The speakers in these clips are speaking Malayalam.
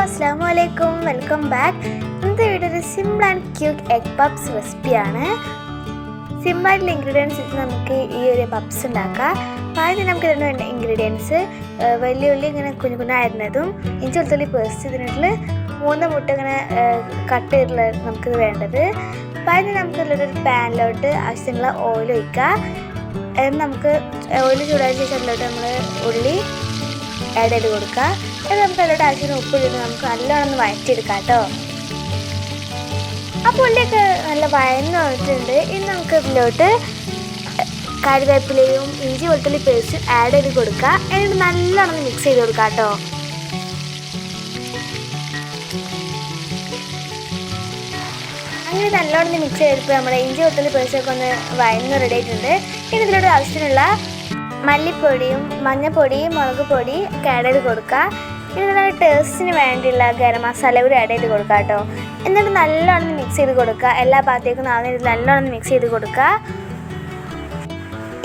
അസ്സലാമു അലൈക്കും, വെൽക്കം ബാക്ക്. ഇന്നത്തെ വീഡിയോ ഒരു simple and cute egg puffs റെസിപ്പിയാണ്. സിമ്പിളായിട്ടുള്ള ഇൻഗ്രീഡിയൻസ് വെച്ച് നമുക്ക് ഈ ഒരു പപ്സ് ഉണ്ടാക്കാം. ആദ്യം നമുക്ക് ഇതിന് വേണ്ട ഇൻഗ്രീഡിയൻസ് വലിയ ഉള്ളി ഇങ്ങനെ കുഞ്ഞു കുഞ്ഞായിരുന്നതും, ഇഞ്ചി വെളുത്തുള്ളി പേസ്റ്റ്, ഇതിനായിട്ട് 3 മുട്ട ഇങ്ങനെ കട്ട് ചെയ്തിട്ടുള്ള നമുക്കിത് വേണ്ടത്. ആദ്യം നമുക്ക് ഇതിലൊരു പാനിലോട്ട് ആവശ്യത്തിനുള്ള ഓയിൽ ഒഴിക്കാം. നമുക്ക് ഓയിൽ ചൂടായ ശേഷം അതിലോട്ട് നമ്മൾ ഉള്ളി ആഡ് ചെയ്ത് കൊടുക്കുക. എന്നിട്ട് നമുക്ക് അതിലോട്ട് ആവശ്യത്തിന് ഉപ്പ് ഇട്ട് നമുക്ക് നല്ലോണം വഴറ്റിയെടുക്കാം കേട്ടോ. അപ്പോൾ ഉള്ളിയൊക്കെ നല്ല വഴന്ന് വന്നിട്ടുണ്ട്. ഇനി നമുക്ക് ഇതിലോട്ട് കറിവേപ്പിലയും ഇഞ്ചി വെളുത്തുള്ളി പേസ്റ്റും ആഡ് ചെയ്ത് കൊടുക്കുക. എന്നിട്ട് നല്ലോണം മിക്സ് ചെയ്ത് കൊടുക്കാം കേട്ടോ. അങ്ങനെ നല്ലോണം മിക്സ് ചെയ്തിട്ട് നമ്മുടെ ഇഞ്ചി വെളുത്തുള്ളി പേസ്റ്റൊക്കെ ഒന്ന് വഴന്ന് റെഡി ആയിട്ടുണ്ട്. ഇനി ഇതിലോട്ട് ആവശ്യത്തിനുള്ള മല്ലിപ്പൊടിയും മഞ്ഞൾപ്പൊടിയും മുളക് പൊടി ഒക്കെ ആഡ് ചെയ്ത് കൊടുക്കുക. ഇനി നല്ല ടേസ്റ്റിന് വേണ്ടിയുള്ള ഗരം മസാല കൂടി ആഡ് ചെയ്ത് കൊടുക്കുക കേട്ടോ. എന്നിട്ട് നല്ലോണം മിക്സ് ചെയ്ത് കൊടുക്കുക. എല്ലാ ഭാഗത്തേക്കും നല്ലോണം മിക്സ് ചെയ്ത് കൊടുക്കുക.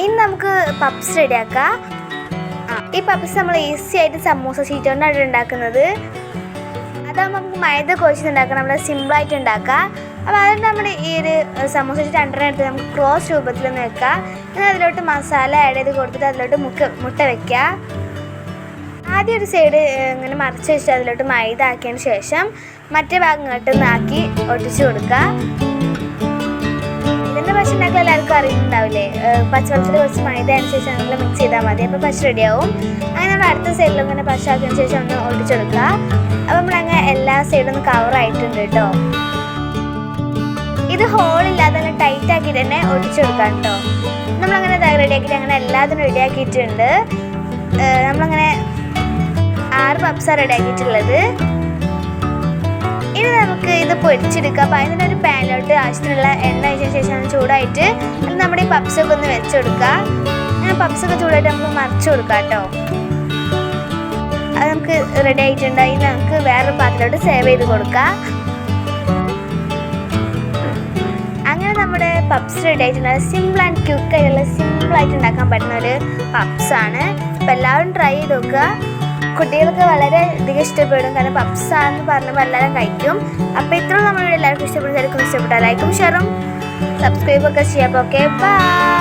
ഇനി നമുക്ക് പപ്സ് റെഡിയാക്കാം. ഈ പപ്സ് നമ്മൾ ഈസി ആയിട്ട് സമൂസ ഷീറ്റ് കൊണ്ടാണ് ഉണ്ടാക്കുന്നത്. അതാകുമ്പോൾ നമുക്ക് മൈദ കുഴച്ച് ഉണ്ടാക്കാം, നമ്മൾ സിമ്പിളായിട്ട് ഉണ്ടാക്കാം. അപ്പോൾ അതുകൊണ്ട് നമ്മൾ ഈ ഒരു സമൂസ ഷീറ്റ് 2 എടുത്ത് നമുക്ക് ക്രോസ് രൂപത്തിലൊന്ന് വെക്കാം. എന്നാൽ അതിലോട്ട് മസാല ആഡ് ചെയ്ത് കൊടുത്തിട്ട് അതിലോട്ട് മുട്ട വെക്കുക. ആദ്യം ഒരു സൈഡ് ഇങ്ങനെ മറിച്ച് വെച്ചിട്ട് അതിലോട്ട് മൈദ ആക്കിയതിന് ശേഷം മറ്റേ ഭാഗം ഇങ്ങോട്ടൊന്നാക്കി ഒട്ടിച്ച് കൊടുക്കുക. ഇതിൻ്റെ പശ ഉണ്ടാക്കാൻ എല്ലാവർക്കും അറിയുന്നുണ്ടാവില്ലേ. പച്ചവെള്ളത്തിൽ കുറച്ച് മൈദ അതിന് ശേഷം നല്ല മിക്സ് ചെയ്താൽ മതി, അപ്പോൾ പശ റെഡിയാവും. അങ്ങനെ നമ്മൾ അടുത്ത സൈഡിലും ഇങ്ങനെ പശ ആക്കിയതിന് ശേഷം ഒന്ന് ഒട്ടിച്ചെടുക്കുക. അപ്പോൾ നമ്മളങ്ങനെ എല്ലാ സൈഡും ഒന്ന് കവറായിട്ടുണ്ട് കേട്ടോ. ഇത് ഹോളില്ലാതെ നല്ല ടൈറ്റ് ആക്കിയിട്ട് തന്നെ ഒട്ടിച്ചെടുക്കാം കേട്ടോ. നമ്മളങ്ങനെ റെഡിയാക്കിയിട്ട് അങ്ങനെ എല്ലാത്തിനും റെഡിയാക്കിയിട്ടുണ്ട്. നമ്മളങ്ങനെ 6 പപ്സാണ് റെഡിയാക്കിയിട്ടുള്ളത്. ഇനി നമുക്ക് ഇത് പൊരിച്ചെടുക്കാം. അപ്പോൾ അതിൻ്റെ ഒരു പാനിലോട്ട് ആവശ്യത്തിനുള്ള എണ്ണ ഒഴിച്ചതിന് ശേഷം ചൂടായിട്ട് അത് നമ്മുടെ ഈ പപ്സൊക്കെ ഒന്ന് വെച്ച് കൊടുക്കുക. അങ്ങനെ പപ്സൊക്കെ ചൂടായിട്ട് നമുക്ക് മറിച്ച് കൊടുക്കാം കേട്ടോ. അത് നമുക്ക് റെഡി ആയിട്ടുണ്ട്. ഇനി നമുക്ക് വേറൊരു പാത്രത്തിലോട്ട് സേവ് ചെയ്ത് കൊടുക്കാം. അങ്ങനെ നമ്മുടെ പപ്സ് റെഡി ആയിട്ടുണ്ട്. സിമ്പിൾ ആൻഡ് ക്യൂക്കായിട്ടുള്ള സിമ്പിളായിട്ട് ഉണ്ടാക്കാൻ പറ്റുന്ന ഒരു പപ്സാണ്. അപ്പോൾ എല്ലാവരും ട്രൈ ചെയ്ത് നോക്കുക. കുട്ടികൾക്ക് വളരെ അധികം ഇഷ്ടപ്പെടും, കാരണം പപ്സാണെന്ന് പറഞ്ഞപ്പോൾ എല്ലാവരും കഴിക്കും. അപ്പോൾ ഇത്രയും നമ്മളിവിടെ എല്ലാവർക്കും ഇഷ്ടപ്പെടും. എല്ലാവർക്കും ഇഷ്ടപ്പെട്ടാൽ ലൈക്കും ഷെയറും സബ്സ്ക്രൈബൊക്കെ ചെയ്യാം. അപ്പോൾ ഓക്കെ, ബൈ.